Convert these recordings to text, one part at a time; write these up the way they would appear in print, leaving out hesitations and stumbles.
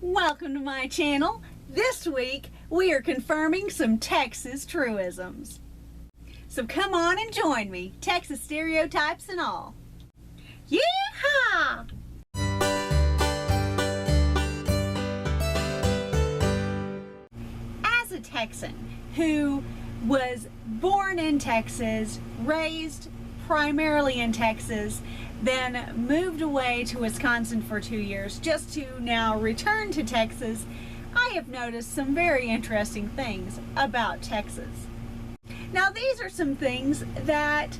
Welcome to my channel. This week we are confirming some Texas truisms. So come on and join me, Texas stereotypes and all. Yeehaw! As a Texan who was born in Texas, raised primarily in Texas, then moved away to Wisconsin for 2 years just to now return to Texas, I have noticed some very interesting things about Texas. Now these are some things that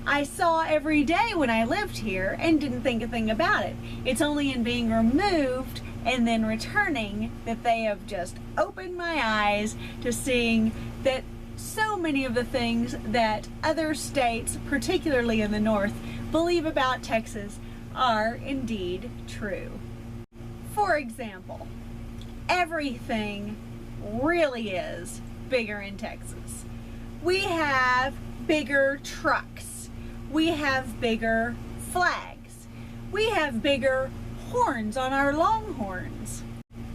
I saw every day when I lived here and didn't think a thing about it. It's only in being removed and then returning that they have just opened my eyes to seeing that so many of the things that other states, particularly in the north, believe about Texas are indeed true. For example, everything really is bigger in Texas. We have bigger trucks. We have bigger flags. We have bigger horns on our longhorns.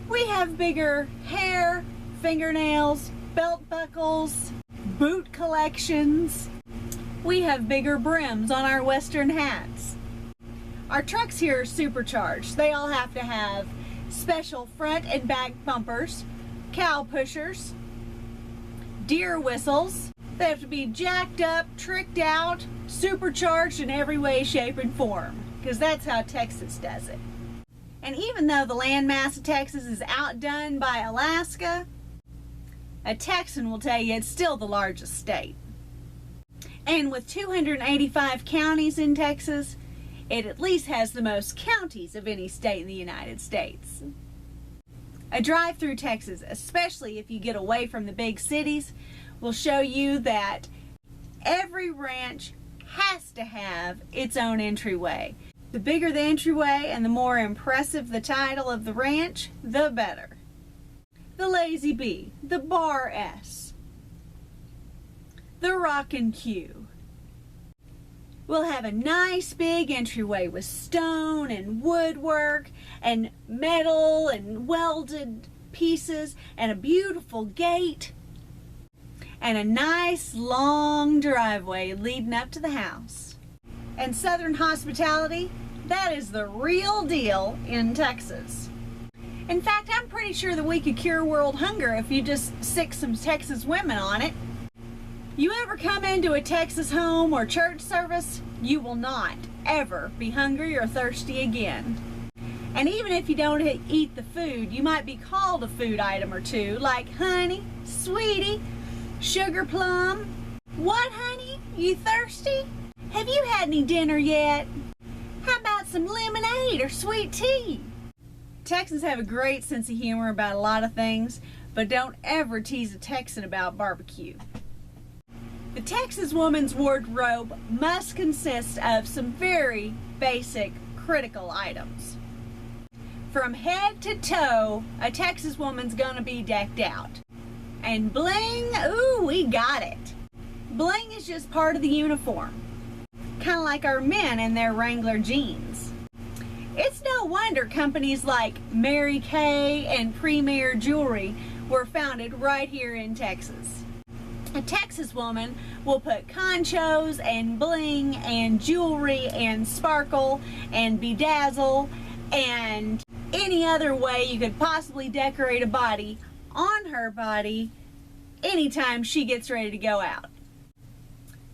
We have bigger hair, fingernails, belt buckles, boot collections. We have bigger brims on our western hats. Our trucks here are supercharged. They all have to have special front and back bumpers, cow pushers, deer whistles. They have to be jacked up, tricked out, supercharged in every way, shape, and form, because that's how Texas does it. And even though the landmass of Texas is outdone by Alaska, a Texan will tell you it's still the largest state. And with 285 counties in Texas, it at least has the most counties of any state in the United States. A drive through Texas, especially if you get away from the big cities, will show you that every ranch has to have its own entryway. The bigger the entryway and the more impressive the title of the ranch, the better. The Lazy Bee, the Bar S, the Rockin' Q. We'll have a nice big entryway with stone and woodwork and metal and welded pieces and a beautiful gate and a nice long driveway leading up to the house. And Southern hospitality, that is the real deal in Texas. In fact, I'm pretty sure that we could cure world hunger if you just stick some Texas women on it. You ever come into a Texas home or church service, you will not ever be hungry or thirsty again. And even if you don't eat the food, you might be called a food item or two, like honey, sweetie, sugar plum. What, honey? You thirsty? Have you had any dinner yet? How about some lemonade or sweet tea? Texans have a great sense of humor about a lot of things, but don't ever tease a Texan about barbecue. The Texas woman's wardrobe must consist of some very basic, critical items. From head to toe, a Texas woman's gonna be decked out. And bling, ooh, we got it. Bling is just part of the uniform, kind of like our men in their Wrangler jeans. It's no wonder companies like Mary Kay and Premier Jewelry were founded right here in Texas. A Texas woman will put conchos and bling and jewelry and sparkle and bedazzle and any other way you could possibly decorate a body on her body anytime she gets ready to go out.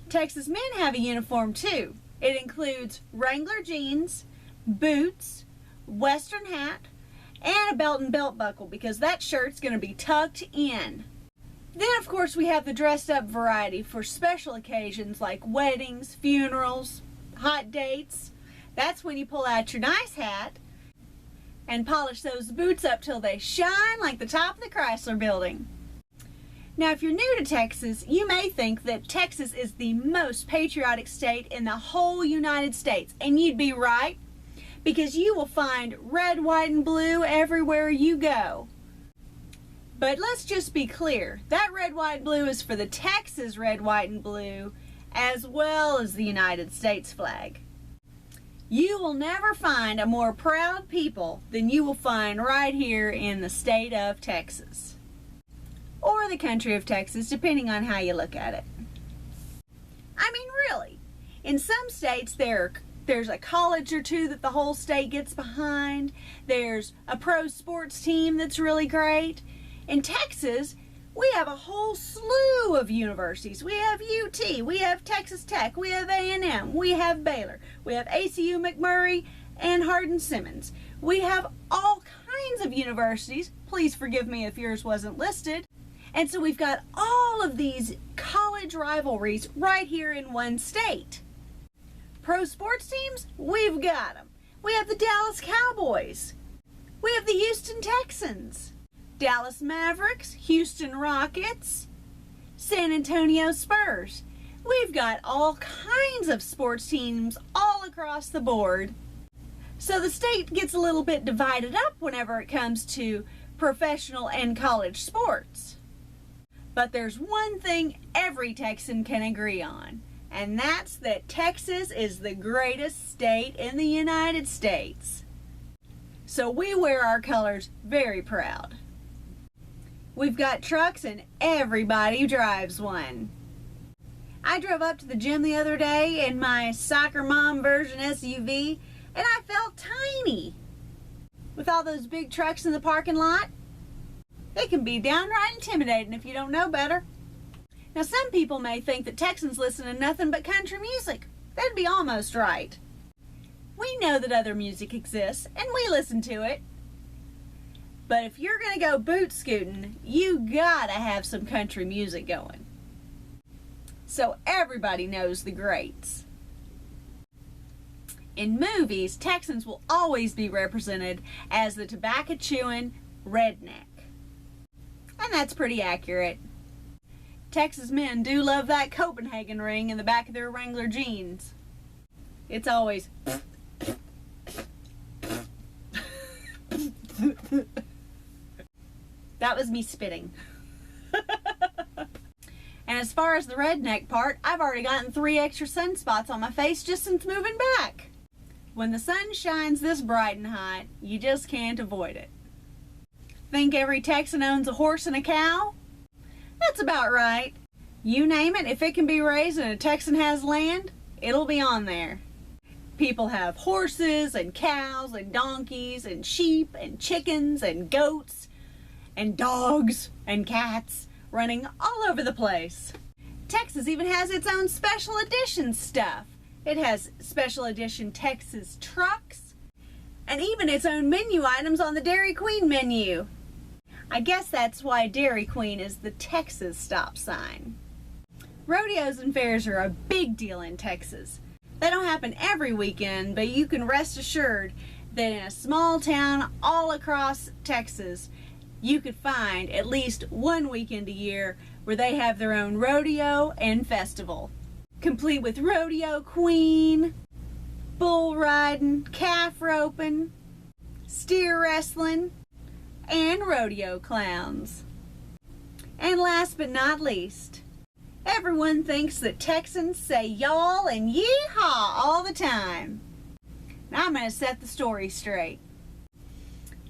Texas men have a uniform too. It includes Wrangler jeans, boots, western hat, and a belt and belt buckle, because that shirt's going to be tucked in. Then of course we have the dressed up variety for special occasions like weddings, funerals, hot dates. That's when you pull out your nice hat and polish those boots up till they shine like the top of the Chrysler Building. Now if you're new to Texas, you may think that Texas is the most patriotic state in the whole United States, and you'd be right, because you will find red, white, and blue everywhere you go. But let's just be clear, that red, white, and blue is for the Texas red, white, and blue, as well as the United States flag. You will never find a more proud people than you will find right here in the state of Texas. Or the country of Texas, depending on how you look at it. I mean, really. In some states, there's a college or two that the whole state gets behind. There's a pro sports team that's really great. In Texas, we have a whole slew of universities. We have UT, we have Texas Tech, we have A&M, we have Baylor, we have ACU McMurray and Hardin-Simmons. We have all kinds of universities. Please forgive me if yours wasn't listed. And so we've got all of these college rivalries right here in one state. Pro sports teams, we've got them. We have the Dallas Cowboys. We have the Houston Texans. Dallas Mavericks, Houston Rockets, San Antonio Spurs. We've got all kinds of sports teams all across the board. So the state gets a little bit divided up whenever it comes to professional and college sports. But there's one thing every Texan can agree on, and that's that Texas is the greatest state in the United States. So we wear our colors very proud. We've got trucks and everybody drives one. I drove up to the gym the other day in my soccer mom version SUV and I felt tiny. With all those big trucks in the parking lot, it can be downright intimidating if you don't know better. Now some people may think that Texans listen to nothing but country music. That'd be almost right. We know that other music exists and we listen to it. But if you're going to go boot scooting, you gotta have some country music going. So everybody knows the greats. In movies, Texans will always be represented as the tobacco-chewing redneck. And that's pretty accurate. Texas men do love that Copenhagen ring in the back of their Wrangler jeans. It's always... That was me spitting. And as far as the redneck part, I've already gotten 3 extra sunspots on my face just since moving back. When the sun shines this bright and hot, you just can't avoid it. Think every Texan owns a horse and a cow? That's about right. You name it, if it can be raised and a Texan has land, it'll be on there. People have horses and cows and donkeys and sheep and chickens and goats and dogs and cats running all over the place. Texas even has its own special edition stuff. It has special edition Texas trucks and even its own menu items on the Dairy Queen menu. I guess that's why Dairy Queen is the Texas stop sign. Rodeos and fairs are a big deal in Texas. They don't happen every weekend, but you can rest assured that in a small town all across Texas, you could find at least one weekend a year where they have their own rodeo and festival, complete with rodeo queen, bull riding, calf roping, steer wrestling, and rodeo clowns. And last but not least, everyone thinks that Texans say y'all and yee-haw all the time. Now I'm going to set the story straight.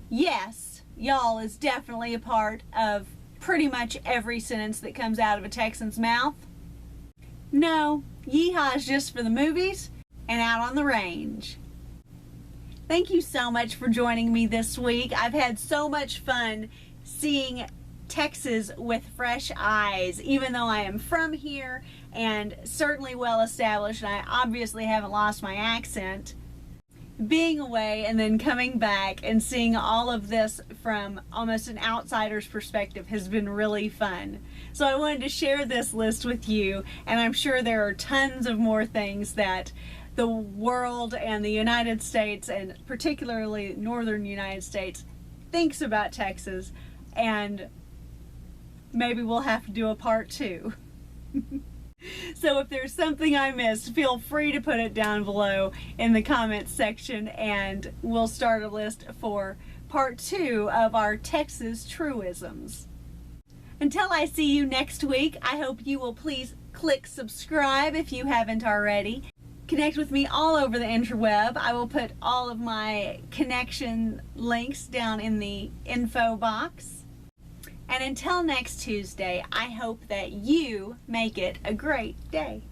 Yes, y'all is definitely a part of pretty much every sentence that comes out of a Texan's mouth. No, yeehaw is just for the movies and out on the range. Thank you so much for joining me this week. I've had so much fun seeing Texas with fresh eyes, even though I am from here and certainly well established, and I obviously haven't lost my accent. Being away and then coming back and seeing all of this from almost an outsider's perspective has been really fun. So I wanted to share this list with you, and I'm sure there are tons of more things that the world and the United States, and particularly northern United States, thinks about Texas, and maybe we'll have to do a part 2. So if there's something I missed, feel free to put it down below in the comments section and we'll start a list for part 2 of our Texas truisms. Until I see you next week, I hope you will please click subscribe if you haven't already. Connect with me all over the interweb. I will put all of my connection links down in the info box. And until next Tuesday, I hope that you make it a great day.